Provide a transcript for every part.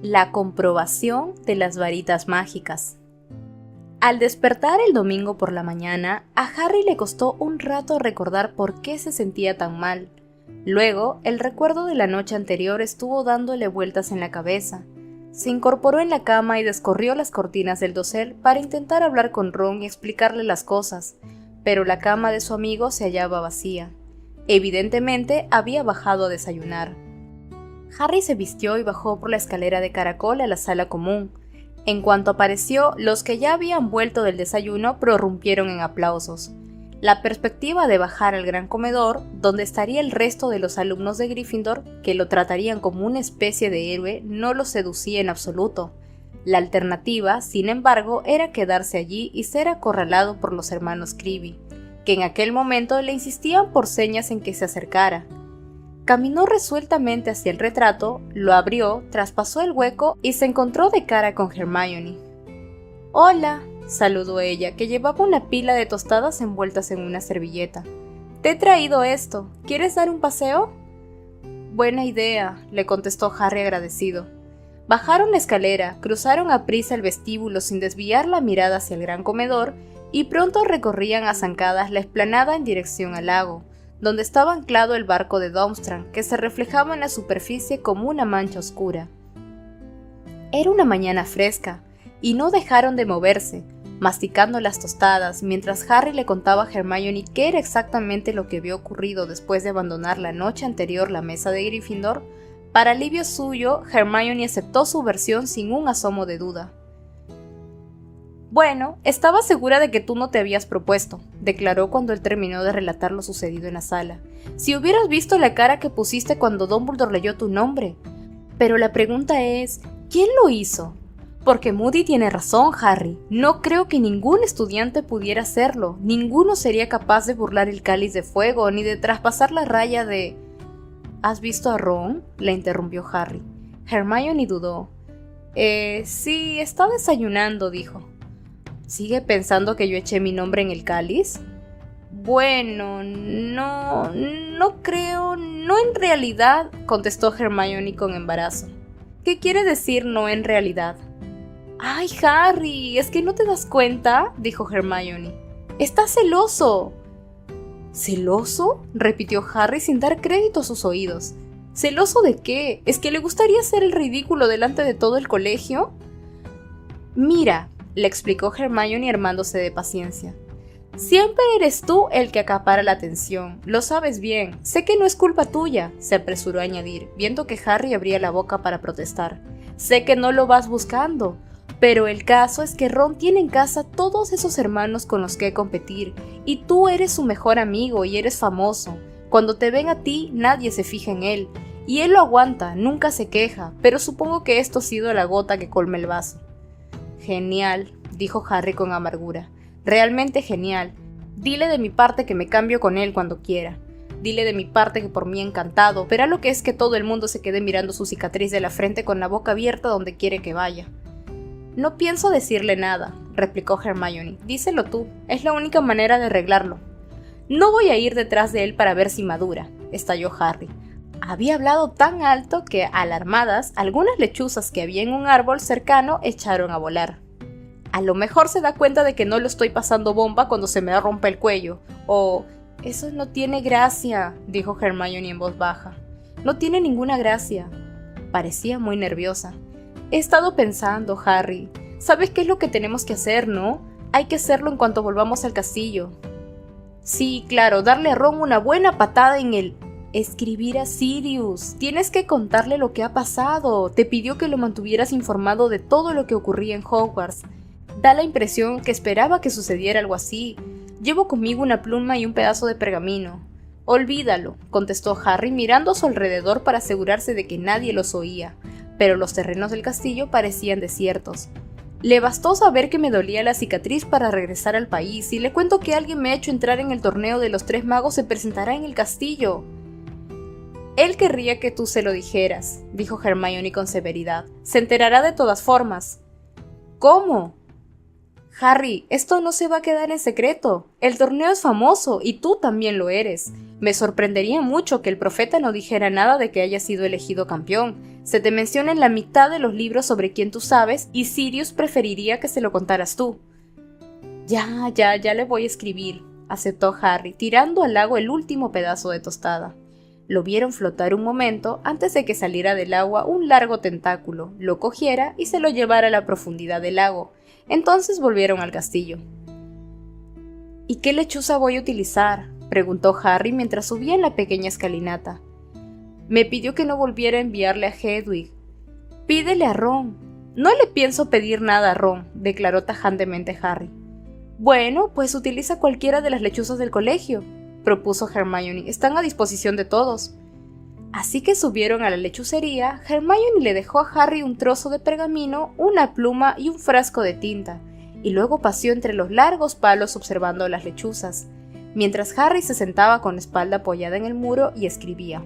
La comprobación de las varitas mágicas. Al despertar el domingo por la mañana, a Harry le costó un rato recordar por qué se sentía tan mal. Luego, el recuerdo de la noche anterior estuvo dándole vueltas en la cabeza. Se incorporó en la cama y descorrió las cortinas del dosel para intentar hablar con Ron y explicarle las cosas, pero la cama de su amigo se hallaba vacía. Evidentemente, había bajado a desayunar. Harry se vistió y bajó por la escalera de caracol a la sala común. En cuanto apareció, los que ya habían vuelto del desayuno prorrumpieron en aplausos. La perspectiva de bajar al gran comedor, donde estaría el resto de los alumnos de Gryffindor, que lo tratarían como una especie de héroe, no lo seducía en absoluto. La alternativa, sin embargo, era quedarse allí y ser acorralado por los hermanos Creevy, que en aquel momento le insistían por señas en que se acercara. Caminó resueltamente hacia el retrato, lo abrió, traspasó el hueco y se encontró de cara con Hermione. «Hola», saludó ella, que llevaba una pila de tostadas envueltas en una servilleta. «Te he traído esto. ¿Quieres dar un paseo?» «Buena idea», le contestó Harry agradecido. Bajaron la escalera, cruzaron aprisa el vestíbulo sin desviar la mirada hacia el gran comedor y pronto recorrían a zancadas la explanada en dirección al lago, donde estaba anclado el barco de Durmstrang, que se reflejaba en la superficie como una mancha oscura. Era una mañana fresca, y no dejaron de moverse, masticando las tostadas, mientras Harry le contaba a Hermione qué era exactamente lo que había ocurrido después de abandonar la noche anterior la mesa de Gryffindor. Para alivio suyo, Hermione aceptó su versión sin un asomo de duda. «Bueno, estaba segura de que tú no te habías propuesto», declaró cuando él terminó de relatar lo sucedido en la sala. «Si hubieras visto la cara que pusiste cuando Dumbledore leyó tu nombre. Pero la pregunta es, ¿quién lo hizo? Porque Moody tiene razón, Harry. No creo que ningún estudiante pudiera hacerlo. Ninguno sería capaz de burlar el cáliz de fuego, ni de traspasar la raya de...» «¿Has visto a Ron?», le interrumpió Harry. Hermione dudó. Sí, está desayunando», dijo. «¿Sigue pensando que yo eché mi nombre en el cáliz?» «Bueno, no creo, no en realidad», contestó Hermione con embarazo. «¿Qué quiere decir no en realidad?» «¡Ay, Harry! ¿Es que no te das cuenta?», dijo Hermione. «¡Está celoso!» «¿Celoso?», repitió Harry sin dar crédito a sus oídos. ¿Celoso de qué? ¿Es que le gustaría hacer el ridículo delante de todo el colegio? «Mira», le explicó Hermione armándose de paciencia. «Siempre eres tú el que acapara la atención, lo sabes bien. Sé que no es culpa tuya», se apresuró a añadir, viendo que Harry abría la boca para protestar. «Sé que no lo vas buscando, pero el caso es que Ron tiene en casa todos esos hermanos con los que competir, y tú eres su mejor amigo y eres famoso. Cuando te ven a ti, nadie se fija en él, y él lo aguanta, nunca se queja, pero supongo que esto ha sido la gota que colma el vaso». «Genial», dijo Harry con amargura. «Realmente genial. Dile de mi parte que me cambio con él cuando quiera. Dile de mi parte que por mí encantado, verá lo que es que todo el mundo se quede mirando su cicatriz de la frente con la boca abierta donde quiere que vaya». «No pienso decirle nada», replicó Hermione. «Díselo tú, es la única manera de arreglarlo». «No voy a ir detrás de él para ver si madura», estalló Harry. Había hablado tan alto que, alarmadas, algunas lechuzas que había en un árbol cercano echaron a volar. «A lo mejor se da cuenta de que no lo estoy pasando bomba cuando se me rompe el cuello. O... eso no tiene gracia», dijo Hermione en voz baja. «No tiene ninguna gracia». Parecía muy nerviosa. «He estado pensando, Harry. ¿Sabes qué es lo que tenemos que hacer, no? Hay que hacerlo en cuanto volvamos al castillo». «Sí, claro, darle a Ron una buena patada en el...» «Escribir a Sirius. Tienes que contarle lo que ha pasado. Te pidió que lo mantuvieras informado de todo lo que ocurría en Hogwarts. Da la impresión que esperaba que sucediera algo así. Llevo conmigo una pluma y un pedazo de pergamino». «Olvídalo», contestó Harry mirando a su alrededor para asegurarse de que nadie los oía, pero los terrenos del castillo parecían desiertos. «Le bastó saber que me dolía la cicatriz para regresar al país, y le cuento que alguien me ha hecho entrar en el torneo de los 3 magos se presentará en el castillo». «Él querría que tú se lo dijeras», dijo Hermione con severidad. «Se enterará de todas formas». «¿Cómo?». Harry, esto no se va a quedar en secreto. El torneo es famoso y tú también lo eres. Me sorprendería mucho que el profeta no dijera nada de que hayas sido elegido campeón. Se te menciona en la mitad de los libros sobre quién tú sabes y Sirius preferiría que se lo contaras tú. Ya le voy a escribir, aceptó Harry, tirando al lago el último pedazo de tostada. Lo vieron flotar un momento antes de que saliera del agua un largo tentáculo, lo cogiera y se lo llevara a la profundidad del lago. Entonces volvieron al castillo. ¿Y qué lechuza voy a utilizar?, preguntó Harry mientras subía en la pequeña escalinata. Me pidió que no volviera a enviarle a Hedwig. Pídele a Ron. No le pienso pedir nada a Ron, declaró tajantemente Harry. Bueno, pues utiliza cualquiera de las lechuzas del colegio, propuso Hermione. Están a disposición de todos. Así que subieron a la lechucería. Hermione le dejó a Harry un trozo de pergamino, una pluma y un frasco de tinta, y luego paseó entre los largos palos observando las lechuzas, mientras Harry se sentaba con la espalda apoyada en el muro y escribía.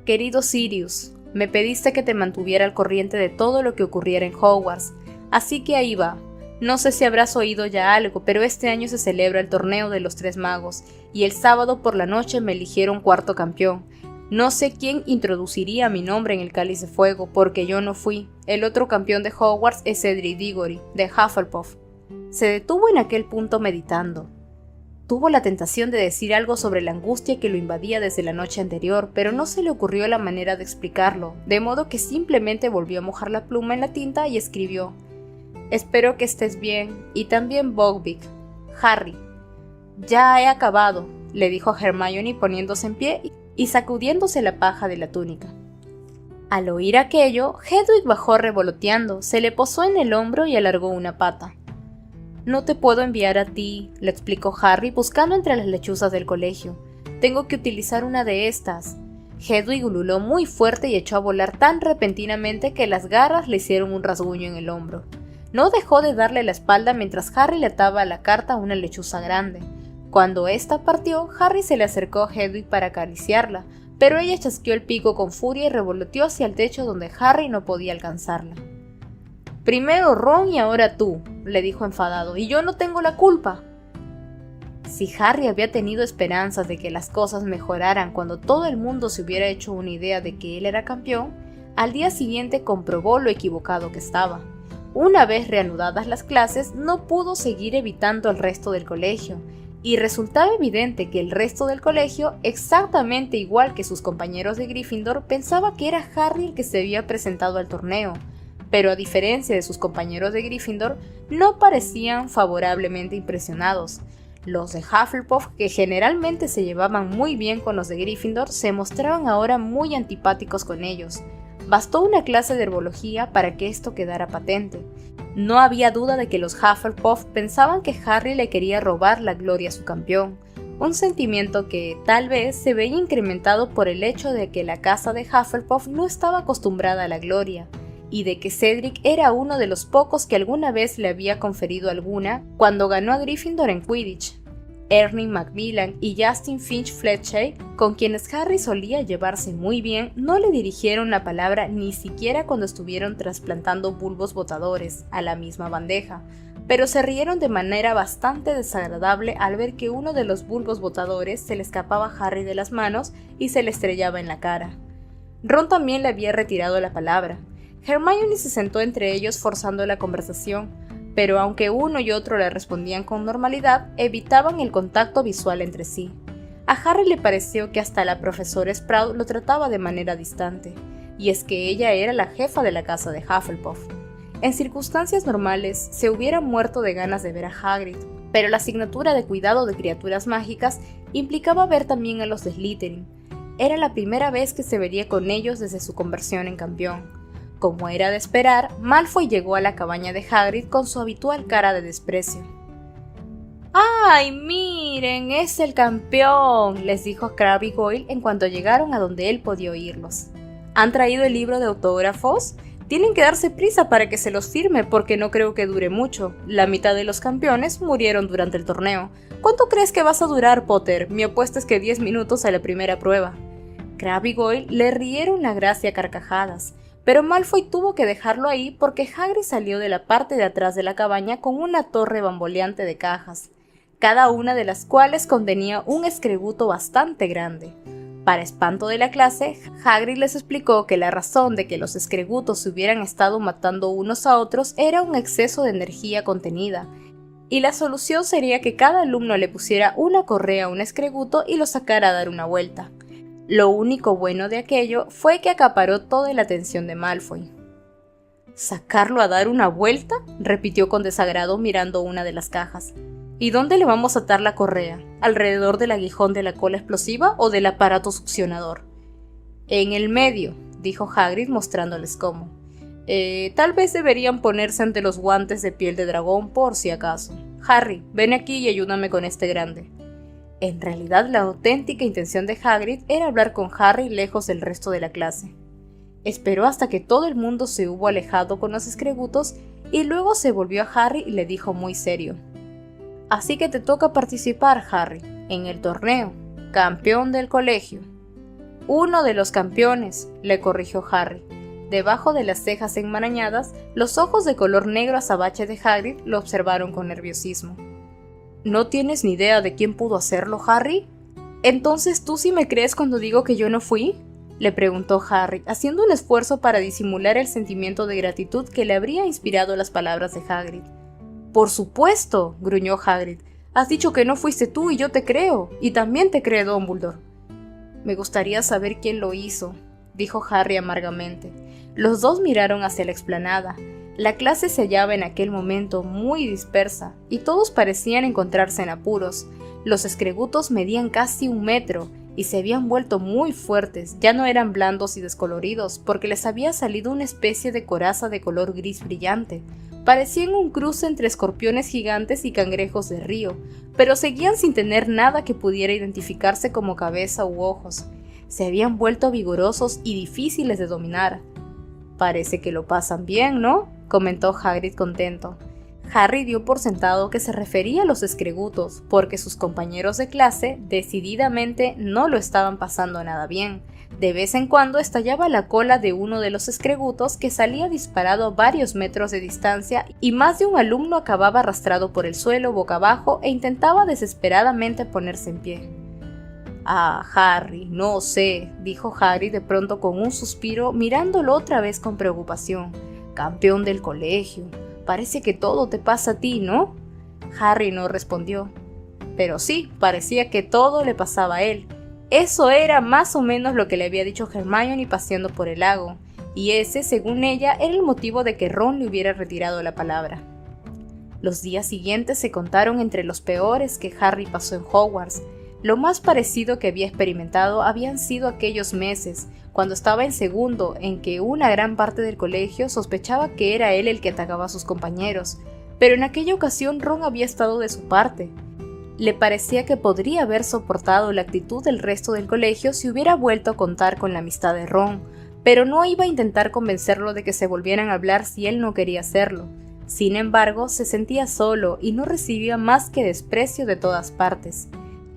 Querido Sirius, me pediste que te mantuviera al corriente de todo lo que ocurriera en Hogwarts, así que ahí va. No sé si habrás oído ya algo, pero este año se celebra el torneo de los Tres Magos, y el sábado por la noche me eligieron cuarto campeón. No sé quién introduciría mi nombre en el Cáliz de Fuego, porque yo no fui. El otro campeón de Hogwarts es Cedric Diggory, de Hufflepuff. Se detuvo en aquel punto meditando. Tuvo la tentación de decir algo sobre la angustia que lo invadía desde la noche anterior, pero no se le ocurrió la manera de explicarlo, de modo que simplemente volvió a mojar la pluma en la tinta y escribió: Espero que estés bien, y también Buckbeak. Harry. Ya he acabado, le dijo Hermione poniéndose en pie y sacudiéndose la paja de la túnica. Al oír aquello, Hedwig bajó revoloteando, se le posó en el hombro y alargó una pata. No te puedo enviar a ti, le explicó Harry buscando entre las lechuzas del colegio. Tengo que utilizar una de estas. Hedwig ululó muy fuerte y echó a volar tan repentinamente que las garras le hicieron un rasguño en el hombro. No dejó de darle la espalda mientras Harry le ataba a la carta a una lechuza grande. Cuando ésta partió, Harry se le acercó a Hedwig para acariciarla, pero ella chasqueó el pico con furia y revoloteó hacia el techo donde Harry no podía alcanzarla. Primero Ron y ahora tú, le dijo enfadado, y yo no tengo la culpa. Si Harry había tenido esperanzas de que las cosas mejoraran cuando todo el mundo se hubiera hecho una idea de que él era campeón, al día siguiente comprobó lo equivocado que estaba. Una vez reanudadas las clases, no pudo seguir evitando al resto del colegio, y resultaba evidente que el resto del colegio, exactamente igual que sus compañeros de Gryffindor, pensaba que era Harry el que se había presentado al torneo, pero a diferencia de sus compañeros de Gryffindor, no parecían favorablemente impresionados. Los de Hufflepuff, que generalmente se llevaban muy bien con los de Gryffindor, se mostraban ahora muy antipáticos con ellos. Bastó una clase de herbología para que esto quedara patente. No había duda de que los Hufflepuff pensaban que Harry le quería robar la gloria a su campeón, un sentimiento que, tal vez, se veía incrementado por el hecho de que la casa de Hufflepuff no estaba acostumbrada a la gloria, y de que Cedric era uno de los pocos que alguna vez le había conferido alguna cuando ganó a Gryffindor en Quidditch. Ernie Macmillan y Justin Finch Fletcher, con quienes Harry solía llevarse muy bien, no le dirigieron la palabra ni siquiera cuando estuvieron trasplantando bulbos botadores a la misma bandeja, pero se rieron de manera bastante desagradable al ver que uno de los bulbos botadores se le escapaba a Harry de las manos y se le estrellaba en la cara. Ron también le había retirado la palabra. Hermione se sentó entre ellos forzando la conversación, pero aunque uno y otro le respondían con normalidad, evitaban el contacto visual entre sí. A Harry le pareció que hasta la profesora Sprout lo trataba de manera distante, y es que ella era la jefa de la casa de Hufflepuff. En circunstancias normales, se hubiera muerto de ganas de ver a Hagrid, pero la asignatura de cuidado de criaturas mágicas implicaba ver también a los de Slytherin. Era la primera vez que se vería con ellos desde su conversión en campeón. Como era de esperar, Malfoy llegó a la cabaña de Hagrid con su habitual cara de desprecio. ¡Ay, miren, es el campeón!, les dijo Crabbe y Goyle en cuanto llegaron a donde él podía oírlos. ¿Han traído el libro de autógrafos? Tienen que darse prisa para que se los firme porque no creo que dure mucho. La mitad de los campeones murieron durante el torneo. ¿Cuánto crees que vas a durar, Potter? Mi apuesta es que 10 minutos a la primera prueba. Crabbe y Goyle le rieron la gracia a carcajadas, pero Malfoy tuvo que dejarlo ahí porque Hagrid salió de la parte de atrás de la cabaña con una torre bamboleante de cajas, cada una de las cuales contenía un escrebuto bastante grande. Para espanto de la clase, Hagrid les explicó que la razón de que los escrebutos se hubieran estado matando unos a otros era un exceso de energía contenida, y la solución sería que cada alumno le pusiera una correa a un escrebuto y lo sacara a dar una vuelta. Lo único bueno de aquello fue que acaparó toda la atención de Malfoy. ¿Sacarlo a dar una vuelta?, repitió con desagrado mirando una de las cajas. ¿Y dónde le vamos a atar la correa? ¿Alrededor del aguijón de la cola explosiva o del aparato succionador? En el medio, dijo Hagrid mostrándoles cómo. Tal vez deberían ponerse ante los guantes de piel de dragón por si acaso. Harry, ven aquí y ayúdame con este grande. En realidad, la auténtica intención de Hagrid era hablar con Harry lejos del resto de la clase. Esperó hasta que todo el mundo se hubo alejado con los escrebutos y luego se volvió a Harry y le dijo muy serio. Así que te toca participar, Harry, en el torneo, campeón del colegio. Uno de los campeones, le corrigió Harry. Debajo de las cejas enmarañadas, los ojos de color negro azabache de Hagrid lo observaron con nerviosismo. ¿No tienes ni idea de quién pudo hacerlo, Harry? ¿Entonces tú sí me crees cuando digo que yo no fui?, le preguntó Harry, haciendo un esfuerzo para disimular el sentimiento de gratitud que le habría inspirado las palabras de Hagrid. «Por supuesto», gruñó Hagrid. «Has dicho que no fuiste tú y yo te creo, y también te cree Dumbledore». «Me gustaría saber quién lo hizo», dijo Harry amargamente. Los dos miraron hacia la explanada. La clase se hallaba en aquel momento muy dispersa, y todos parecían encontrarse en apuros. Los escrebutos medían casi 1 metro, y se habían vuelto muy fuertes, ya no eran blandos y descoloridos, porque les había salido una especie de coraza de color gris brillante. Parecían un cruce entre escorpiones gigantes y cangrejos de río, pero seguían sin tener nada que pudiera identificarse como cabeza u ojos. Se habían vuelto vigorosos y difíciles de dominar. «Parece que lo pasan bien, ¿no?», comentó Hagrid contento. Harry dio por sentado que se refería a los escrebutos, porque sus compañeros de clase decididamente no lo estaban pasando nada bien. De vez en cuando estallaba la cola de uno de los escrebutos que salía disparado a varios metros de distancia y más de un alumno acababa arrastrado por el suelo boca abajo e intentaba desesperadamente ponerse en pie. «Ah, Harry, no sé», dijo Harry de pronto con un suspiro mirándolo otra vez con preocupación. «Campeón del colegio. Parece que todo te pasa a ti, ¿no?» Harry no respondió. Pero sí, parecía que todo le pasaba a él. Eso era más o menos lo que le había dicho Hermione paseando por el lago, y ese, según ella, era el motivo de que Ron le hubiera retirado la palabra. Los días siguientes se contaron entre los peores que Harry pasó en Hogwarts. Lo más parecido que había experimentado habían sido aquellos meses, cuando estaba en segundo, en que una gran parte del colegio sospechaba que era él el que atacaba a sus compañeros, pero en aquella ocasión Ron había estado de su parte. Le parecía que podría haber soportado la actitud del resto del colegio si hubiera vuelto a contar con la amistad de Ron, pero no iba a intentar convencerlo de que se volvieran a hablar si él no quería hacerlo. Sin embargo, se sentía solo y no recibía más que desprecio de todas partes.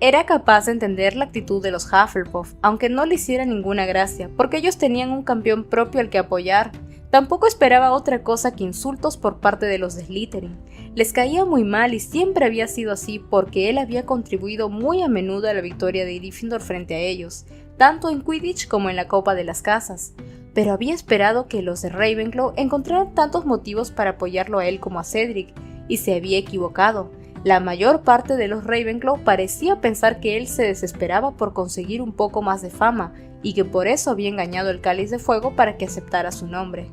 Era capaz de entender la actitud de los Hufflepuff, aunque no le hiciera ninguna gracia, porque ellos tenían un campeón propio al que apoyar. Tampoco esperaba otra cosa que insultos por parte de los de Slytherin. Les caía muy mal y siempre había sido así porque él había contribuido muy a menudo a la victoria de Gryffindor frente a ellos, tanto en Quidditch como en la Copa de las Casas. Pero había esperado que los de Ravenclaw encontraran tantos motivos para apoyarlo a él como a Cedric, y se había equivocado. La mayor parte de los Ravenclaw parecía pensar que él se desesperaba por conseguir un poco más de fama, y que por eso había engañado el Cáliz de Fuego para que aceptara su nombre.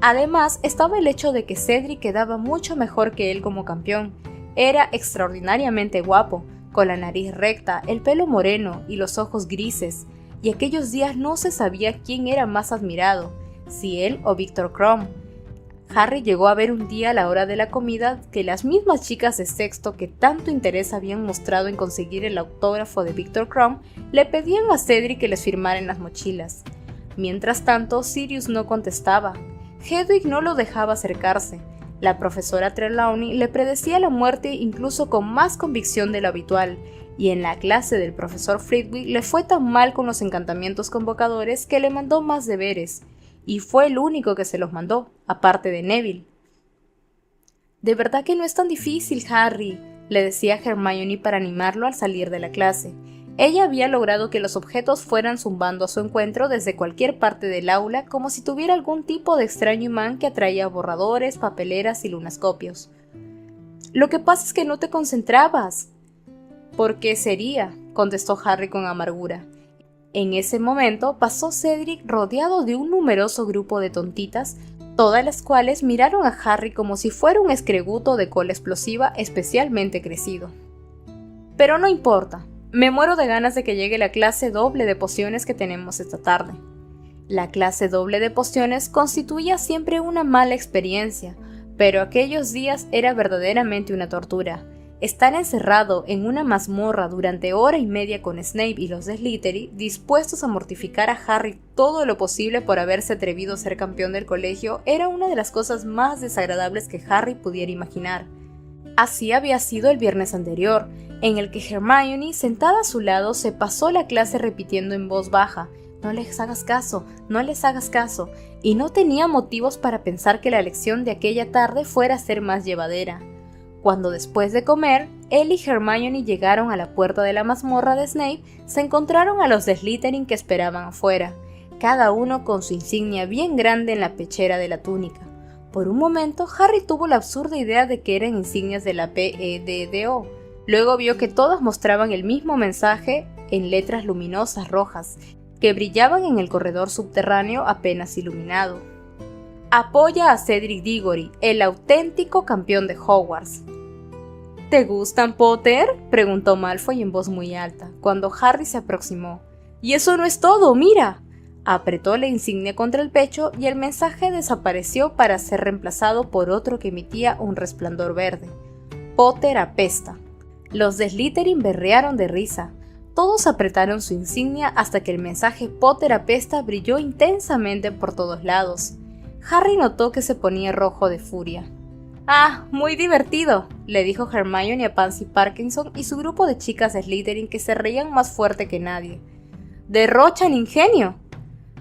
Además, estaba el hecho de que Cedric quedaba mucho mejor que él como campeón. Era extraordinariamente guapo, con la nariz recta, el pelo moreno y los ojos grises, y aquellos días no se sabía quién era más admirado, si él o Viktor Krum. Harry llegó a ver un día a la hora de la comida que las mismas chicas de sexto que tanto interés habían mostrado en conseguir el autógrafo de Viktor Krum le pedían a Cedric que les firmara en las mochilas. Mientras tanto, Sirius no contestaba. Hedwig no lo dejaba acercarse. La profesora Trelawney le predecía la muerte incluso con más convicción de lo habitual, y en la clase del profesor Flitwick le fue tan mal con los encantamientos convocadores que le mandó más deberes. y fue el único que se los mandó, aparte de Neville. «De verdad que no es tan difícil, Harry», le decía Hermione para animarlo al salir de la clase. Ella había logrado que los objetos fueran zumbando a su encuentro desde cualquier parte del aula, como si tuviera algún tipo de extraño imán que atraía borradores, papeleras y lunascopios. «Lo que pasa es que no te concentrabas». «¿Por qué sería?», contestó Harry con amargura. En ese momento pasó Cedric rodeado de un numeroso grupo de tontitas, todas las cuales miraron a Harry como si fuera un escreguto de cola explosiva especialmente crecido. «Pero no importa, me muero de ganas de que llegue la clase doble de pociones que tenemos esta tarde». La clase doble de pociones constituía siempre una mala experiencia, pero aquellos días era verdaderamente una tortura. Estar encerrado en una mazmorra durante hora y media con Snape y los de Slytherin, dispuestos a mortificar a Harry todo lo posible por haberse atrevido a ser campeón del colegio, era una de las cosas más desagradables que Harry pudiera imaginar. Así había sido el viernes anterior, en el que Hermione, sentada a su lado, se pasó la clase repitiendo en voz baja: «No les hagas caso, no les hagas caso», y no tenía motivos para pensar que la lección de aquella tarde fuera a ser más llevadera. Cuando después de comer, él y Hermione llegaron a la puerta de la mazmorra de Snape, se encontraron a los de Slytherin que esperaban afuera, cada uno con su insignia bien grande en la pechera de la túnica. Por un momento, Harry tuvo la absurda idea de que eran insignias de la PEDDO. Luego vio que todas mostraban el mismo mensaje en letras luminosas rojas, que brillaban en el corredor subterráneo apenas iluminado. «Apoya a Cedric Diggory, el auténtico campeón de Hogwarts». «¿Te gustan, Potter?», preguntó Malfoy en voz muy alta, cuando Harry se aproximó. «Y eso no es todo, mira». Apretó la insignia contra el pecho y el mensaje desapareció para ser reemplazado por otro que emitía un resplandor verde. «Potter apesta». Los de Slytherin berrearon de risa. Todos apretaron su insignia hasta que el mensaje «Potter apesta» brilló intensamente por todos lados. Harry notó que se ponía rojo de furia. «Ah, muy divertido», le dijo Hermione a Pansy Parkinson y su grupo de chicas de Slytherin que se reían más fuerte que nadie. «¡Derrochan ingenio!».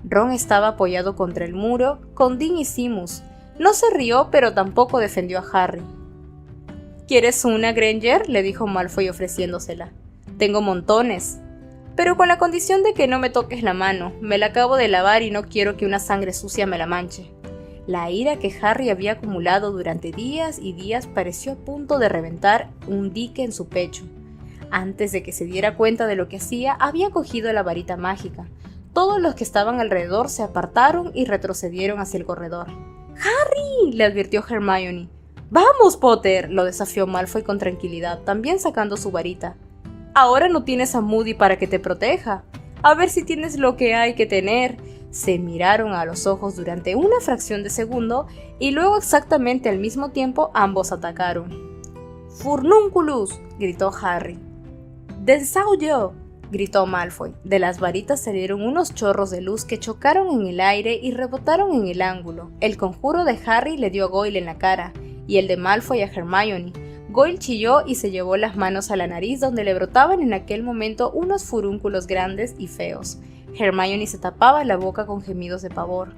Ron estaba apoyado contra el muro, con Dean y Seamus. No se rió, pero tampoco defendió a Harry. «¿Quieres una, Granger?», le dijo Malfoy ofreciéndosela. «Tengo montones. Pero con la condición de que no me toques la mano. Me la acabo de lavar y no quiero que una sangre sucia me la manche». La ira que Harry había acumulado durante días y días pareció a punto de reventar un dique en su pecho. Antes de que se diera cuenta de lo que hacía, había cogido la varita mágica. Todos los que estaban alrededor se apartaron y retrocedieron hacia el corredor. «¡Harry!», le advirtió Hermione. «¡Vamos, Potter!», lo desafió Malfoy con tranquilidad, también sacando su varita. «Ahora no tienes a Moody para que te proteja. A ver si tienes lo que hay que tener». Se miraron a los ojos durante una fracción de segundo y luego exactamente al mismo tiempo ambos atacaron. «¡Furnunculus!», gritó Harry. «¡Densauyo!», gritó Malfoy. De las varitas salieron unos chorros de luz que chocaron en el aire y rebotaron en el ángulo. El conjuro de Harry le dio a Goyle en la cara y el de Malfoy a Hermione. Goyle chilló y se llevó las manos a la nariz donde le brotaban en aquel momento unos furúnculos grandes y feos. Hermione se tapaba la boca con gemidos de pavor.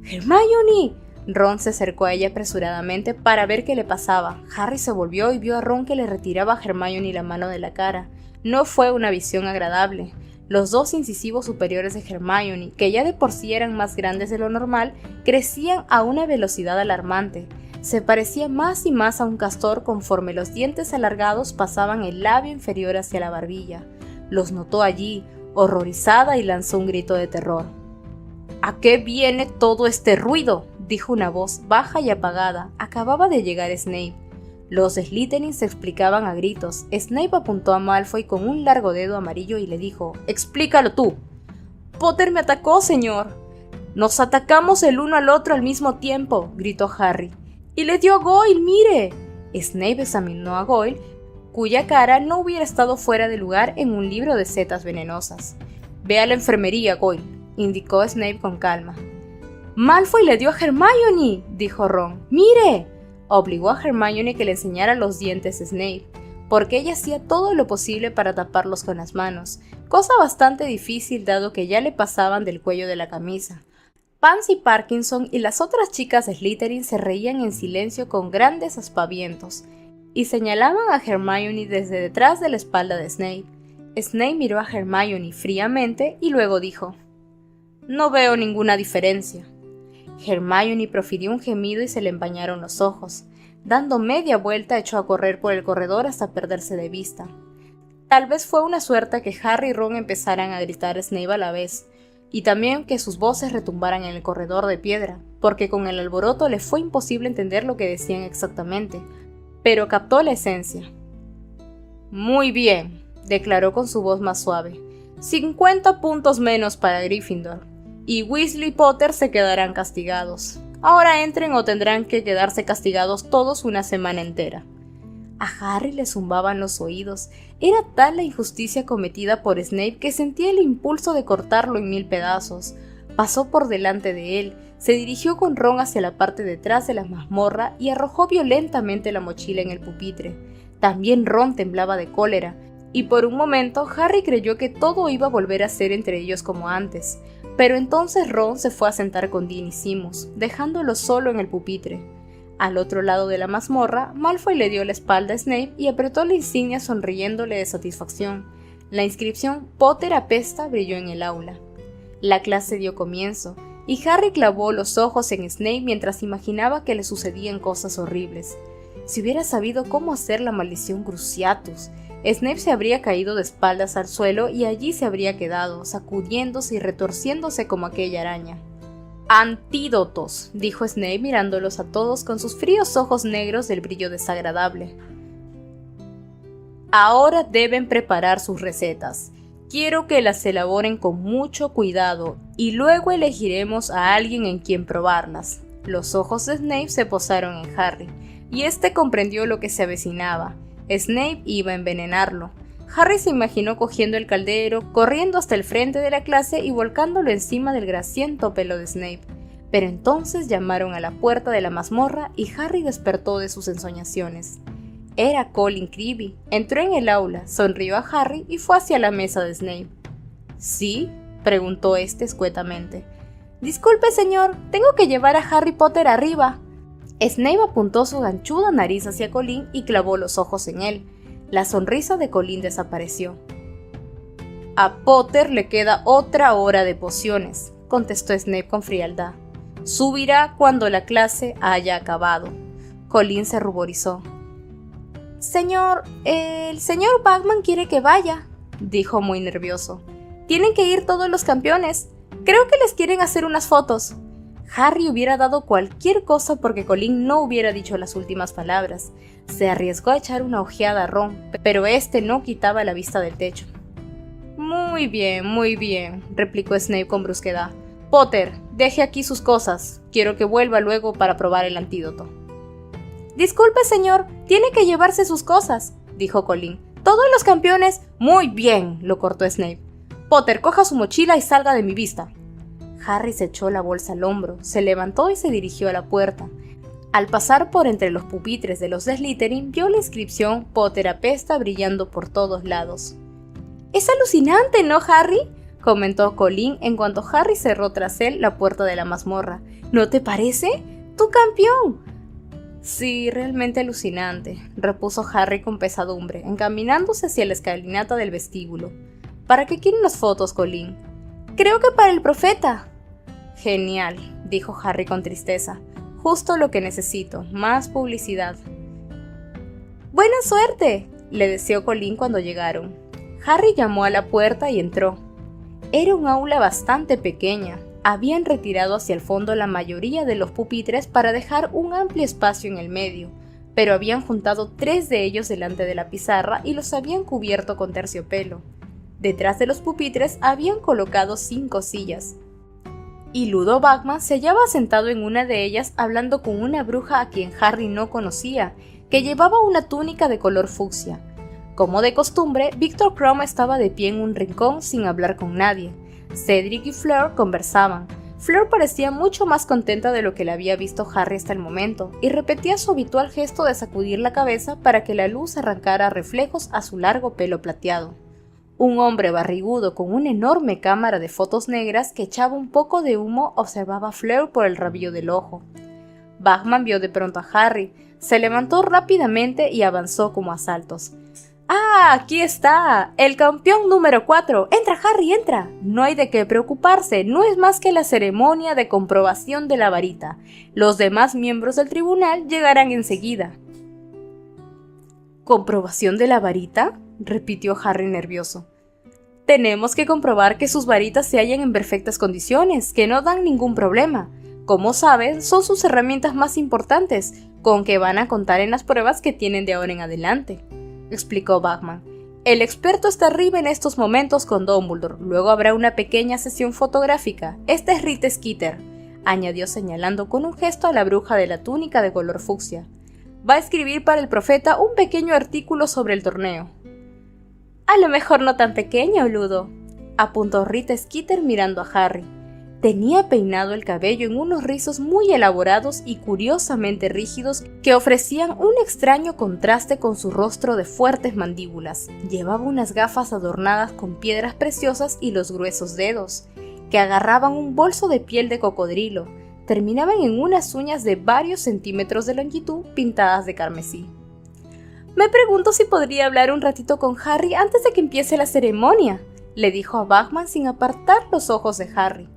«¡Hermione!». Ron se acercó a ella apresuradamente para ver qué le pasaba. Harry se volvió y vio a Ron que le retiraba a Hermione la mano de la cara. No fue una visión agradable. Los dos incisivos superiores de Hermione, que ya de por sí eran más grandes de lo normal, crecían a una velocidad alarmante. Se parecía más y más a un castor conforme los dientes alargados pasaban el labio inferior hacia la barbilla. Los notó allí, horrorizada, y lanzó un grito de terror. «¿A qué viene todo este ruido?», dijo una voz baja y apagada. Acababa de llegar Snape. Los Slytherin se explicaban a gritos. Snape apuntó a Malfoy con un largo dedo amarillo y le dijo: «Explícalo tú». «Potter me atacó, señor». «Nos atacamos el uno al otro al mismo tiempo», gritó Harry. «Y le dio a Goyle, mire». Snape examinó a Goyle, cuya cara no hubiera estado fuera de lugar en un libro de setas venenosas. «Ve a la enfermería, Goyle», indicó Snape con calma. «Malfoy le dio a Hermione», dijo Ron. «¡Mire!». Obligó a Hermione que le enseñara los dientes a Snape, porque ella hacía todo lo posible para taparlos con las manos, cosa bastante difícil dado que ya le pasaban del cuello de la camisa. Pansy Parkinson y las otras chicas de Slytherin se reían en silencio con grandes aspavientos y señalaban a Hermione desde detrás de la espalda de Snape. Snape miró a Hermione fríamente y luego dijo: «No veo ninguna diferencia». Hermione profirió un gemido y se le empañaron los ojos. Dando media vuelta echó a correr por el corredor hasta perderse de vista. Tal vez fue una suerte que Harry y Ron empezaran a gritar Snape a la vez, y también que sus voces retumbaran en el corredor de piedra, porque con el alboroto le fue imposible entender lo que decían exactamente, pero captó la esencia. «Muy bien», declaró con su voz más suave. 50 puntos menos para Gryffindor, y Weasley y Potter se quedarán castigados. Ahora entren o tendrán que quedarse castigados todos una semana entera. A Harry le zumbaban los oídos. Era tal la injusticia cometida por Snape que sentía el impulso de cortarlo en 1000 pedazos. Pasó por delante de él, se dirigió con Ron hacia la parte detrás de la mazmorra y arrojó violentamente la mochila en el pupitre. También Ron temblaba de cólera, y por un momento Harry creyó que todo iba a volver a ser entre ellos como antes. Pero entonces Ron se fue a sentar con Dean y Seamus, dejándolo solo en el pupitre. Al otro lado de la mazmorra, Malfoy le dio la espalda a Snape y apretó la insignia sonriéndole de satisfacción. La inscripción «Potter apesta» brilló en el aula. La clase dio comienzo, y Harry clavó los ojos en Snape mientras imaginaba que le sucedían cosas horribles. Si hubiera sabido cómo hacer la maldición Cruciatus, Snape se habría caído de espaldas al suelo y allí se habría quedado, sacudiéndose y retorciéndose como aquella araña. «Antídotos», dijo Snape mirándolos a todos con sus fríos ojos negros del brillo desagradable. «Ahora deben preparar sus recetas. Quiero que las elaboren con mucho cuidado y luego elegiremos a alguien en quien probarlas». Los ojos de Snape se posaron en Harry, y este comprendió lo que se avecinaba. Snape iba a envenenarlo. Harry se imaginó cogiendo el caldero, corriendo hasta el frente de la clase y volcándolo encima del grasiento pelo de Snape. Pero entonces llamaron a la puerta de la mazmorra y Harry despertó de sus ensoñaciones. Era Colin Creevy. Entró en el aula, sonrió a Harry y fue hacia la mesa de Snape. ¿Sí?, preguntó este escuetamente. «Disculpe, señor, tengo que llevar a Harry Potter arriba». Snape apuntó su ganchuda nariz hacia Colin y clavó los ojos en él. La sonrisa de Colin desapareció. «A Potter le queda otra hora de pociones», contestó Snape con frialdad. «Subirá cuando la clase haya acabado». Colin se ruborizó. «Señor, el señor Bagman quiere que vaya», dijo muy nervioso. «Tienen que ir todos los campeones. Creo que les quieren hacer unas fotos». Harry hubiera dado cualquier cosa porque Colin no hubiera dicho las últimas palabras. Se arriesgó a echar una ojeada a Ron, pero este no quitaba la vista del techo. Muy bien, replicó Snape con brusquedad. «Potter, deje aquí sus cosas. Quiero que vuelva luego para probar el antídoto». «Disculpe, señor, tiene que llevarse sus cosas», dijo Colin. «Todos los campeones». «Muy bien», lo cortó Snape. «Potter, coja su mochila y salga de mi vista». Harry se echó la bolsa al hombro, se levantó y se dirigió a la puerta. Al pasar por entre los pupitres de los de Slytherin, vio la inscripción «Potter apesta» brillando por todos lados. «Es alucinante, ¿no, Harry?», comentó Colin en cuanto Harry cerró tras él la puerta de la mazmorra. «¿No te parece? ¡Tu campeón!». «Sí, realmente alucinante», repuso Harry con pesadumbre, encaminándose hacia la escalinata del vestíbulo. «¿Para qué quieren las fotos, Colin?». «Creo que para el profeta». «Genial», dijo Harry con tristeza. «Justo lo que necesito, más publicidad». «Buena suerte», le deseó Colin cuando llegaron. Harry llamó a la puerta y entró. Era un aula bastante pequeña. Habían retirado hacia el fondo la mayoría de los pupitres para dejar un amplio espacio en el medio, pero habían juntado 3 de ellos delante de la pizarra y los habían cubierto con terciopelo. Detrás de los pupitres habían colocado 5 sillas. Y Ludo Bagman se hallaba sentado en una de ellas hablando con una bruja a quien Harry no conocía, que llevaba una túnica de color fucsia. Como de costumbre, Victor Krum estaba de pie en un rincón sin hablar con nadie. Cedric y Fleur conversaban. Fleur parecía mucho más contenta de lo que le había visto Harry hasta el momento, y repetía su habitual gesto de sacudir la cabeza para que la luz arrancara reflejos a su largo pelo plateado. Un hombre barrigudo con una enorme cámara de fotos negras que echaba un poco de humo observaba a Fleur por el rabillo del ojo. Bagman vio de pronto a Harry, se levantó rápidamente y avanzó como a saltos. ¡Ah, aquí está! ¡El campeón número 4! ¡Entra, Harry, entra! No hay de qué preocuparse, no es más que la ceremonia de comprobación de la varita. Los demás miembros del tribunal llegarán enseguida. ¿Comprobación de la varita?, repitió Harry nervioso. Tenemos que comprobar que sus varitas se hallan en perfectas condiciones, que no dan ningún problema. Como saben, son sus herramientas más importantes, con que van a contar en las pruebas que tienen de ahora en adelante, explicó Bagman. El experto está arriba en estos momentos con Dumbledore, luego habrá una pequeña sesión fotográfica. Este es Rita Skeeter, añadió señalando con un gesto a la bruja de la túnica de color fucsia. Va a escribir para el profeta un pequeño artículo sobre el torneo. A lo mejor no tan pequeño, Ludo, apuntó Rita Skeeter mirando a Harry. Tenía peinado el cabello en unos rizos muy elaborados y curiosamente rígidos que ofrecían un extraño contraste con su rostro de fuertes mandíbulas. Llevaba unas gafas adornadas con piedras preciosas y los gruesos dedos, que agarraban un bolso de piel de cocodrilo. Terminaban en unas uñas de varios centímetros de longitud pintadas de carmesí. Me pregunto si podría hablar un ratito con Harry antes de que empiece la ceremonia, le dijo a Bagman sin apartar los ojos de Harry.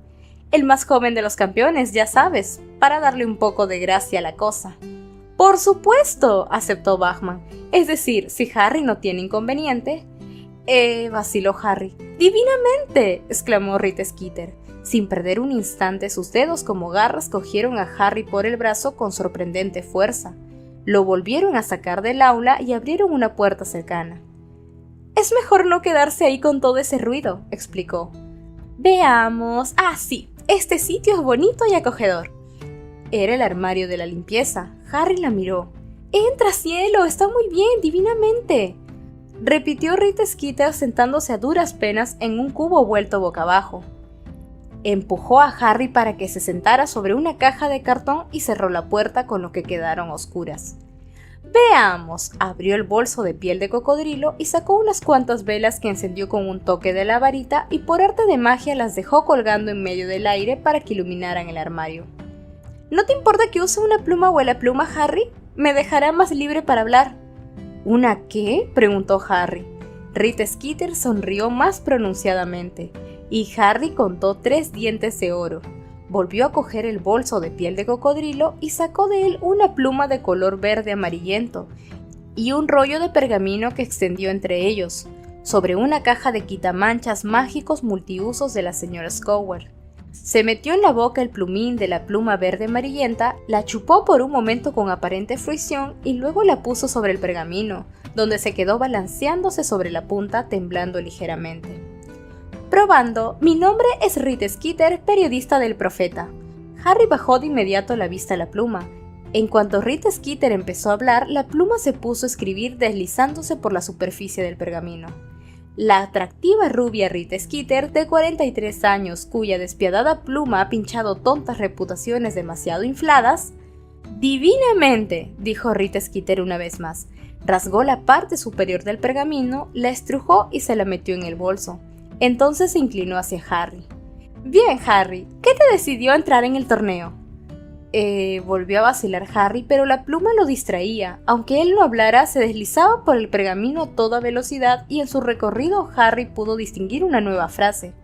El más joven de los campeones, ya sabes, para darle un poco de gracia a la cosa. Por supuesto, aceptó Bagman. Es decir, si Harry no tiene inconveniente. Vaciló Harry. ¡Divinamente!, exclamó Rita Skeeter. Sin perder un instante, sus dedos como garras cogieron a Harry por el brazo con sorprendente fuerza. Lo volvieron a sacar del aula y abrieron una puerta cercana. Es mejor no quedarse ahí con todo ese ruido, explicó. Veamos. Ah, sí, este sitio es bonito y acogedor. Era el armario de la limpieza. Harry la miró. ¡Entra, cielo! Está muy bien, divinamente, repitió Rita Skeeter sentándose a duras penas en un cubo vuelto boca abajo. Empujó a Harry para que se sentara sobre una caja de cartón y cerró la puerta con lo que quedaron a oscuras. Veamos, abrió el bolso de piel de cocodrilo y sacó unas cuantas velas que encendió con un toque de la varita y por arte de magia las dejó colgando en medio del aire para que iluminaran el armario. ¿No te importa que use una pluma vuelapluma, Harry? Me dejará más libre para hablar. ¿Una qué?, preguntó Harry. Rita Skeeter sonrió más pronunciadamente y Harry contó 3 dientes de oro. Volvió a coger el bolso de piel de cocodrilo y sacó de él una pluma de color verde amarillento y un rollo de pergamino que extendió entre ellos, sobre una caja de quitamanchas mágicos multiusos de la señora Scowell. Se metió en la boca el plumín de la pluma verde amarillenta, la chupó por un momento con aparente fruición y luego la puso sobre el pergamino, donde se quedó balanceándose sobre la punta, temblando ligeramente. Probando, mi nombre es Rita Skeeter, periodista del Profeta. Harry bajó de inmediato la vista a la pluma. En cuanto Rita Skeeter empezó a hablar, la pluma se puso a escribir deslizándose por la superficie del pergamino. La atractiva rubia Rita Skeeter, de 43 años, cuya despiadada pluma ha pinchado tontas reputaciones demasiado infladas. Divinamente, dijo Rita Skeeter una vez más. Rasgó la parte superior del pergamino, la estrujó y se la metió en el bolso. Entonces se inclinó hacia Harry. Bien, Harry, ¿qué te decidió a entrar en el torneo? Volvió a vacilar Harry, pero la pluma lo distraía. Aunque él no hablara, se deslizaba por el pergamino a toda velocidad y en su recorrido Harry pudo distinguir una nueva frase.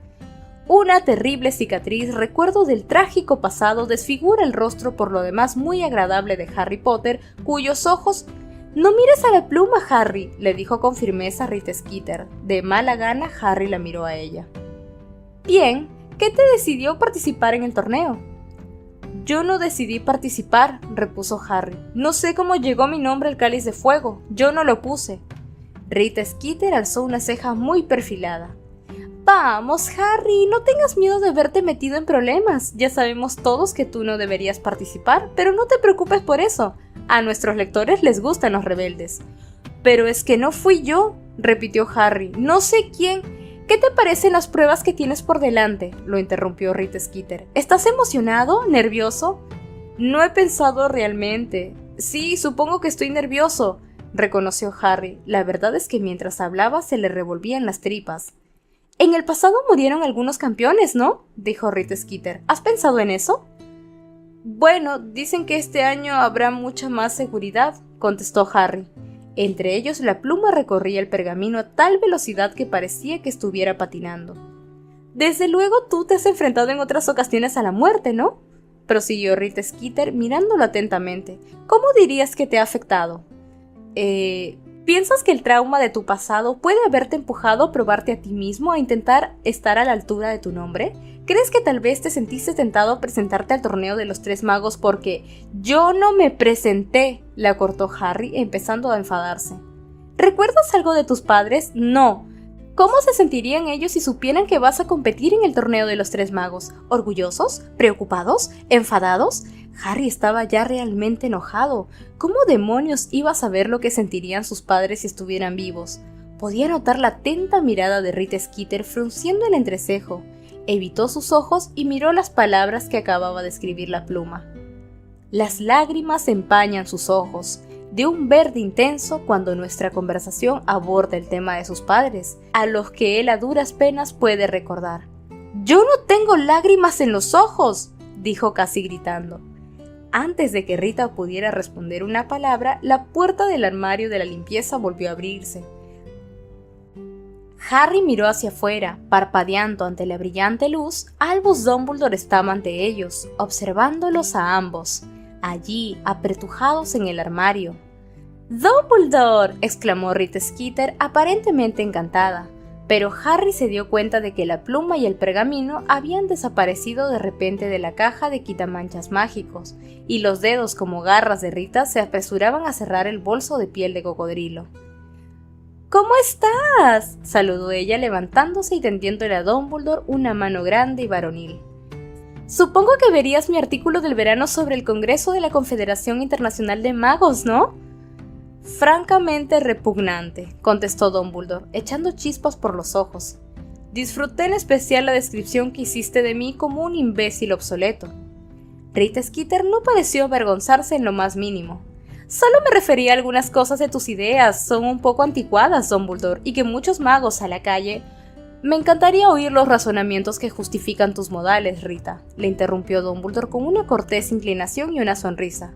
Una terrible cicatriz, recuerdo del trágico pasado, desfigura el rostro por lo demás muy agradable de Harry Potter, cuyos ojos... «No mires a la pluma, Harry», le dijo con firmeza Rita Skeeter. De mala gana, Harry la miró a ella. «Bien, ¿qué te decidió participar en el torneo?» «Yo no decidí participar», repuso Harry. «No sé cómo llegó mi nombre al cáliz de fuego. Yo no lo puse». Rita Skeeter alzó una ceja muy perfilada. «Vamos, Harry, no tengas miedo de verte metido en problemas. Ya sabemos todos que tú no deberías participar, pero no te preocupes por eso. A nuestros lectores les gustan los rebeldes». «Pero es que no fui yo», repitió Harry. «No sé quién». «¿Qué te parecen las pruebas que tienes por delante?», lo interrumpió Rita Skeeter. «¿Estás emocionado? ¿Nervioso?» «No he pensado realmente. Sí, supongo que estoy nervioso. reconoció Harry. La verdad es que mientras hablaba se le revolvían las tripas. En el pasado murieron algunos campeones, ¿no? Dijo Rita Skeeter. ¿Has pensado en eso? Bueno, dicen que este año habrá mucha más seguridad, contestó Harry. Entre ellos la pluma recorría el pergamino a tal velocidad que parecía que estuviera patinando. Desde luego tú te has enfrentado en otras ocasiones a la muerte, ¿no? Prosiguió Rita Skeeter mirándolo atentamente. ¿Cómo dirías que te ha afectado? ¿Piensas que el trauma de tu pasado puede haberte empujado a probarte a ti mismo, a intentar estar a la altura de tu nombre? ¿Crees que tal vez te sentiste tentado a presentarte al torneo de los Tres Magos porque yo no me presenté? La cortó Harry, empezando a enfadarse. ¿Recuerdas algo de tus padres? No. ¿Cómo se sentirían ellos si supieran que vas a competir en el torneo de los Tres Magos? ¿Orgullosos? ¿Preocupados? ¿Enfadados? Harry estaba ya realmente enojado. ¿Cómo demonios iba a saber lo que sentirían sus padres si estuvieran vivos? Podía notar la atenta mirada de Rita Skeeter frunciendo el entrecejo. Evitó sus ojos y miró las palabras que acababa de escribir la pluma. Las lágrimas empañan sus ojos, de un verde intenso cuando nuestra conversación aborda el tema de sus padres, a los que él a duras penas puede recordar. «¡Yo no tengo lágrimas en los ojos!», dijo casi gritando. Antes de que Rita pudiera responder una palabra, la puerta del armario de la limpieza volvió a abrirse. Harry miró hacia afuera, parpadeando ante la brillante luz. Albus Dumbledore estaba ante ellos, observándolos a ambos, allí, apretujados en el armario. «¡Dumbledore!», exclamó Rita Skeeter, aparentemente encantada. Pero Harry se dio cuenta de que la pluma y el pergamino habían desaparecido de repente de la caja de quitamanchas mágicos, y los dedos como garras de Rita se apresuraban a cerrar el bolso de piel de cocodrilo. «¿Cómo estás?», saludó ella levantándose y tendiéndole a Dumbledore una mano grande y varonil. «Supongo que verías mi artículo del verano sobre el Congreso de la Confederación Internacional de Magos, ¿no?». «Francamente repugnante», contestó Dumbledore, echando chispas por los ojos. «Disfruté en especial la descripción que hiciste de mí como un imbécil obsoleto». Rita Skeeter no pareció avergonzarse en lo más mínimo. «Solo me refería a algunas cosas de tus ideas, son un poco anticuadas, Dumbledore, y que muchos magos a la calle...» «Me encantaría oír los razonamientos que justifican tus modales, Rita», le interrumpió Dumbledore con una cortés inclinación y una sonrisa.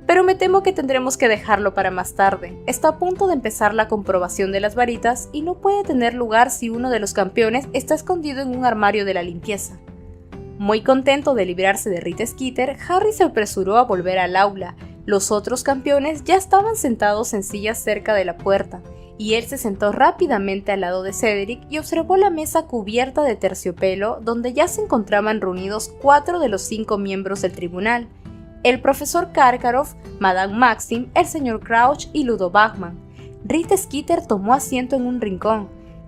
«Pero me temo que tendremos que dejarlo para más tarde. Está a punto de empezar la comprobación de las varitas y no puede tener lugar si uno de los campeones está escondido en un armario de la limpieza». Muy contento de librarse de Rita Skeeter, Harry se apresuró a volver al aula. Los otros campeones ya estaban sentados en sillas cerca de la puerta, y él se sentó rápidamente al lado de Cedric y observó la mesa cubierta de terciopelo donde ya se encontraban reunidos 4 de los 5 miembros del tribunal: el profesor Karkaroff, Madame Maxim, el señor Crouch y Ludo Bagman. Rita Skeeter tomó asiento en un rincón.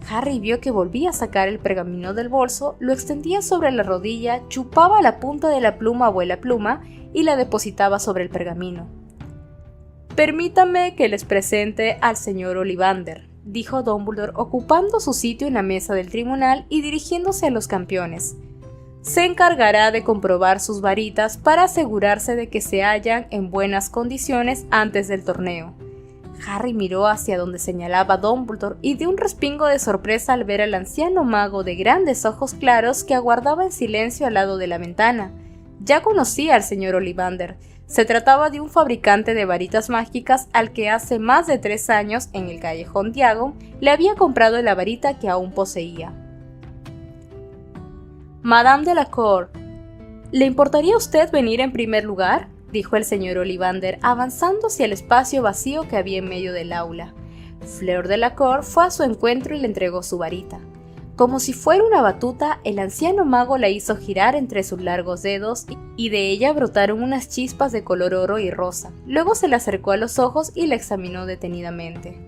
Harry vio que volvía a sacar el pergamino del bolso, lo extendía sobre la rodilla, chupaba la punta de la pluma abuela pluma y la depositaba sobre el pergamino. «Permítame que les presente al señor Ollivander», dijo Dumbledore, ocupando su sitio en la mesa del tribunal y dirigiéndose a los campeones. «Se encargará de comprobar sus varitas para asegurarse de que se hallan en buenas condiciones antes del torneo». Harry miró hacia donde señalaba Dumbledore y dio un respingo de sorpresa al ver al anciano mago de grandes ojos claros que aguardaba en silencio al lado de la ventana. Ya conocía al señor Ollivander. Se trataba de un fabricante de varitas mágicas al que hace más de 3 años, en el callejón Diagon, le había comprado la varita que aún poseía. «Madame Delacour, ¿le importaría a usted venir en primer lugar?», dijo el señor Ollivander, avanzando hacia el espacio vacío que había en medio del aula. Fleur Delacour fue a su encuentro y le entregó su varita. Como si fuera una batuta, el anciano mago la hizo girar entre sus largos dedos y de ella brotaron unas chispas de color oro y rosa. Luego se le acercó a los ojos y la examinó detenidamente.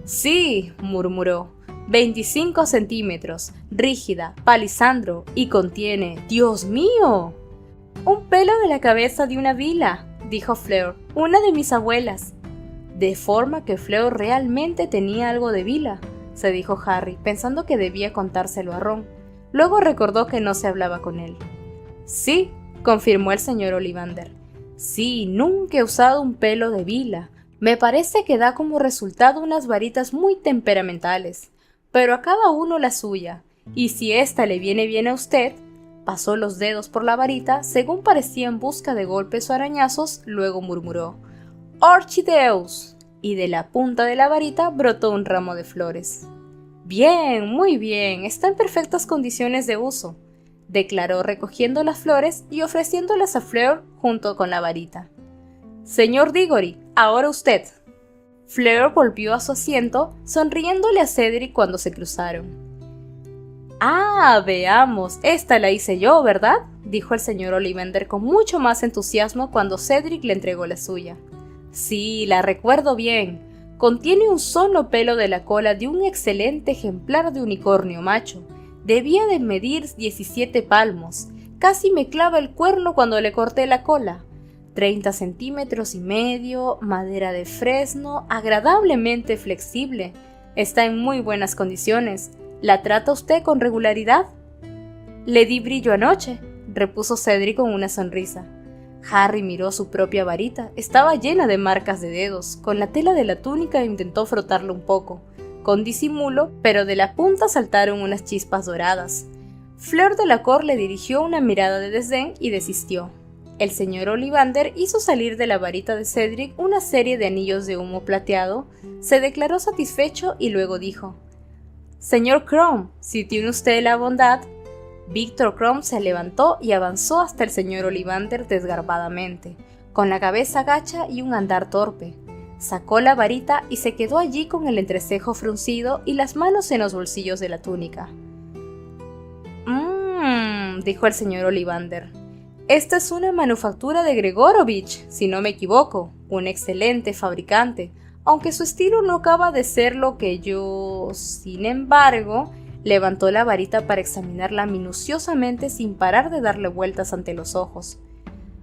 «Sí», murmuró, 25 centímetros, rígida, palisandro, y contiene, ¡Dios mío!, un pelo de la cabeza de una vila», dijo Fleur, «una de mis abuelas». «De forma que Fleur realmente tenía algo de vila», se dijo Harry, pensando que debía contárselo a Ron. Luego recordó que no se hablaba con él. «Sí», confirmó el señor Ollivander. «Sí, nunca he usado un pelo de vila. Me parece que da como resultado unas varitas muy temperamentales, pero a cada uno la suya, y si ésta le viene bien a usted, pasó los dedos por la varita según parecía en busca de golpes o arañazos, luego murmuró «Orchideus», y de la punta de la varita brotó un ramo de flores. «Bien, muy bien, está en perfectas condiciones de uso», declaró recogiendo las flores y ofreciéndolas a Fleur junto con la varita. «Señor Diggory, ahora usted». Fleur volvió a su asiento, sonriéndole a Cedric cuando se cruzaron. «Ah, veamos, esta la hice yo, ¿verdad?», dijo el señor Ollivander con mucho más entusiasmo cuando Cedric le entregó la suya. «Sí, la recuerdo bien. Contiene un solo pelo de la cola de un excelente ejemplar de unicornio macho. Debía de medir 17 palmos. Casi me clava el cuerno cuando le corté la cola. 30 centímetros y medio, madera de fresno, agradablemente flexible. Está en muy buenas condiciones. ¿La trata usted con regularidad?» «Le di brillo anoche», repuso Cedric con una sonrisa. Harry miró su propia varita. Estaba llena de marcas de dedos. Con la tela de la túnica intentó frotarla un poco, con disimulo, pero de la punta saltaron unas chispas doradas. Fleur Delacour le dirigió una mirada de desdén y desistió. El señor Ollivander hizo salir de la varita de Cedric una serie de anillos de humo plateado, se declaró satisfecho y luego dijo: «Señor Krum, si tiene usted la bondad». Víctor Krum se levantó y avanzó hasta el señor Ollivander desgarbadamente, con la cabeza gacha y un andar torpe. Sacó la varita y se quedó allí con el entrecejo fruncido y las manos en los bolsillos de la túnica. Dijo el señor Ollivander. «Esta es una manufactura de Gregorovich, si no me equivoco, un excelente fabricante, aunque su estilo no acaba de ser lo que yo... Sin embargo...» Levantó la varita para examinarla minuciosamente sin parar de darle vueltas ante los ojos.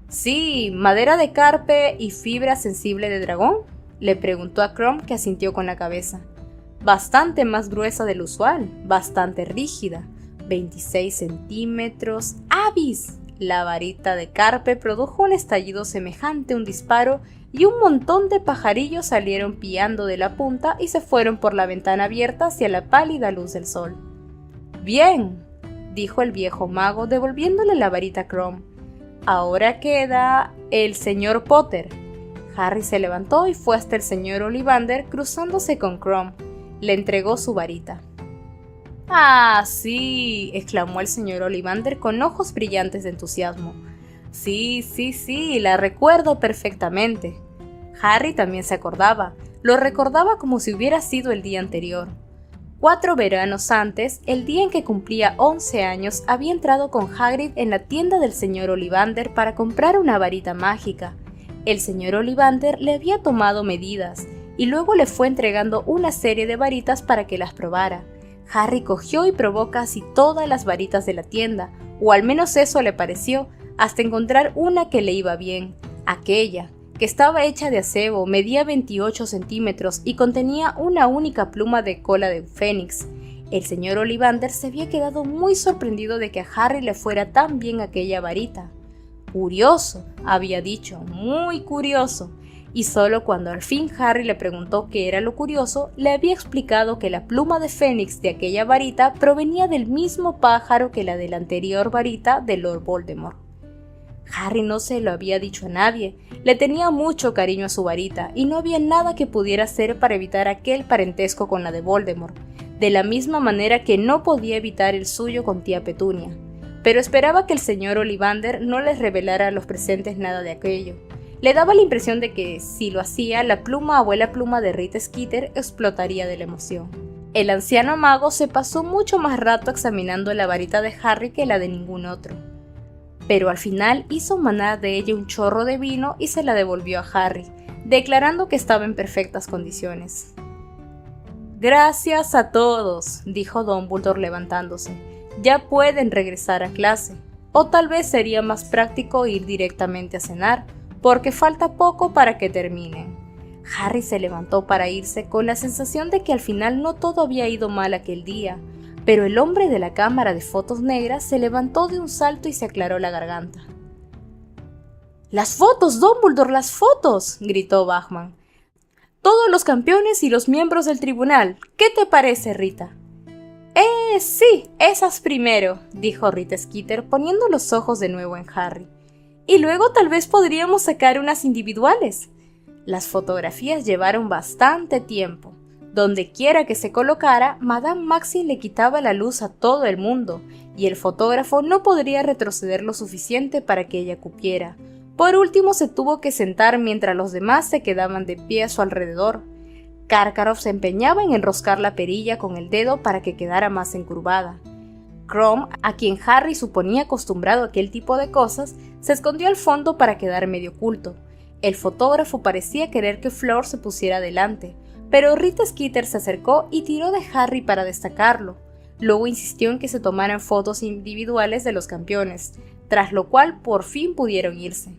«Sí, madera de carpe y fibra sensible de dragón», le preguntó a Krum, que asintió con la cabeza. «Bastante más gruesa del usual, bastante rígida, 26 centímetros. ¡Avis!». La varita de carpe produjo un estallido semejante a un disparo y un montón de pajarillos salieron piando de la punta y se fueron por la ventana abierta hacia la pálida luz del sol. «Bien», dijo el viejo mago devolviéndole la varita a Krum. «Ahora queda el señor Potter». Harry se levantó y fue hasta el señor Ollivander cruzándose con Krum. Le entregó su varita. «Ah, sí», exclamó el señor Ollivander con ojos brillantes de entusiasmo. Sí, la recuerdo perfectamente». Harry también se acordaba, lo recordaba como si hubiera sido el día anterior. 4 veranos antes, el día en que cumplía 11 años, había entrado con Hagrid en la tienda del señor Ollivander para comprar una varita mágica. El señor Ollivander le había tomado medidas, y luego le fue entregando una serie de varitas para que las probara. Harry cogió y probó casi todas las varitas de la tienda, o al menos eso le pareció, hasta encontrar una que le iba bien, aquella, que estaba hecha de acebo, medía 28 centímetros y contenía una única pluma de cola de fénix. El señor Ollivander se había quedado muy sorprendido de que a Harry le fuera tan bien aquella varita. «Curioso», había dicho, «muy curioso», y solo cuando al fin Harry le preguntó qué era lo curioso, le había explicado que la pluma de fénix de aquella varita provenía del mismo pájaro que la de la anterior varita de Lord Voldemort. Harry no se lo había dicho a nadie, le tenía mucho cariño a su varita y no había nada que pudiera hacer para evitar aquel parentesco con la de Voldemort, de la misma manera que no podía evitar el suyo con tía Petunia, pero esperaba que el señor Ollivander no les revelara a los presentes nada de aquello. Le daba la impresión de que, si lo hacía, la pluma abuela pluma de Rita Skeeter explotaría de la emoción. El anciano mago se pasó mucho más rato examinando la varita de Harry que la de ningún otro, pero al final hizo manar de ella un chorro de vino y se la devolvió a Harry, declarando que estaba en perfectas condiciones. «Gracias a todos», dijo Dumbledore levantándose. «Ya pueden regresar a clase, o tal vez sería más práctico ir directamente a cenar, porque falta poco para que terminen». Harry se levantó para irse con la sensación de que al final no todo había ido mal aquel día, pero el hombre de la cámara de fotos negras se levantó de un salto y se aclaró la garganta. «¡Las fotos, Dumbledore, las fotos!», gritó Bagman. todos los campeones y los miembros del tribunal. ¿Qué te parece, Rita? Sí, esas primero, dijo Rita Skeeter poniendo los ojos de nuevo en Harry. Y luego tal vez podríamos sacar unas individuales. Las fotografías llevaron bastante tiempo. Donde quiera que se colocara, Madame Maxim le quitaba la luz a todo el mundo, y el fotógrafo no podría retroceder lo suficiente para que ella cupiera. Por último se tuvo que sentar mientras los demás se quedaban de pie a su alrededor. Karkaroff se empeñaba en enroscar la perilla con el dedo para que quedara más encurvada. Krum, a quien Harry suponía acostumbrado a aquel tipo de cosas, se escondió al fondo para quedar medio oculto. El fotógrafo parecía querer que Fleur se pusiera delante, pero Rita Skeeter se acercó y tiró de Harry para destacarlo. Luego insistió en que se tomaran fotos individuales de los campeones, tras lo cual por fin pudieron irse.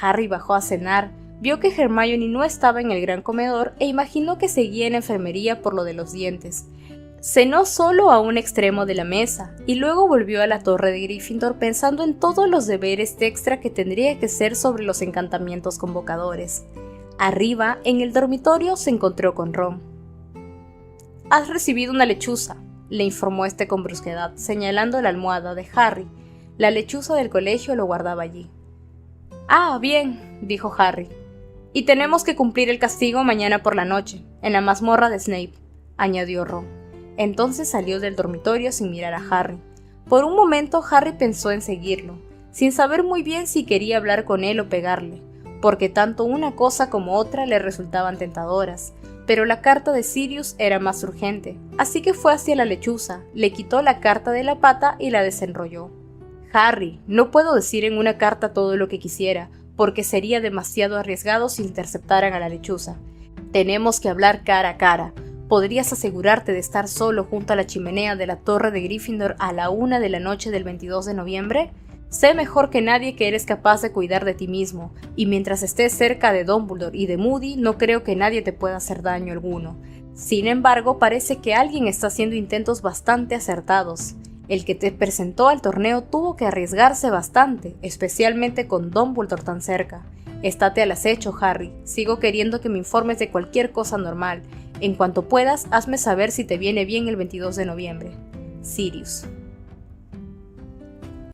Harry bajó a cenar, vio que Hermione no estaba en el gran comedor e imaginó que seguía en la enfermería por lo de los dientes. Cenó solo a un extremo de la mesa y luego volvió a la torre de Gryffindor pensando en todos los deberes extra que tendría que hacer sobre los encantamientos convocadores. Arriba, en el dormitorio, se encontró con Ron. «Has recibido una lechuza», le informó este con brusquedad, señalando la almohada de Harry. La lechuza del colegio lo guardaba allí. «Ah, bien», dijo Harry. «Y tenemos que cumplir el castigo mañana por la noche, en la mazmorra de Snape», añadió Ron. Entonces salió del dormitorio sin mirar a Harry. Por un momento Harry pensó en seguirlo, sin saber muy bien si quería hablar con él o pegarle, porque tanto una cosa como otra le resultaban tentadoras, pero la carta de Sirius era más urgente, así que fue hacia la lechuza, le quitó la carta de la pata y la desenrolló. «Harry, no puedo decir en una carta todo lo que quisiera, porque sería demasiado arriesgado si interceptaran a la lechuza. Tenemos que hablar cara a cara. ¿Podrías asegurarte de estar solo junto a la chimenea de la torre de Gryffindor a la 1 de la noche del 22 de noviembre? Sé mejor que nadie que eres capaz de cuidar de ti mismo, y mientras estés cerca de Dumbledore y de Moody, no creo que nadie te pueda hacer daño alguno. Sin embargo, parece que alguien está haciendo intentos bastante acertados. El que te presentó al torneo tuvo que arriesgarse bastante, especialmente con Dumbledore tan cerca. Estate al acecho, Harry. Sigo queriendo que me informes de cualquier cosa normal. En cuanto puedas, hazme saber si te viene bien el 22 de noviembre. Sirius.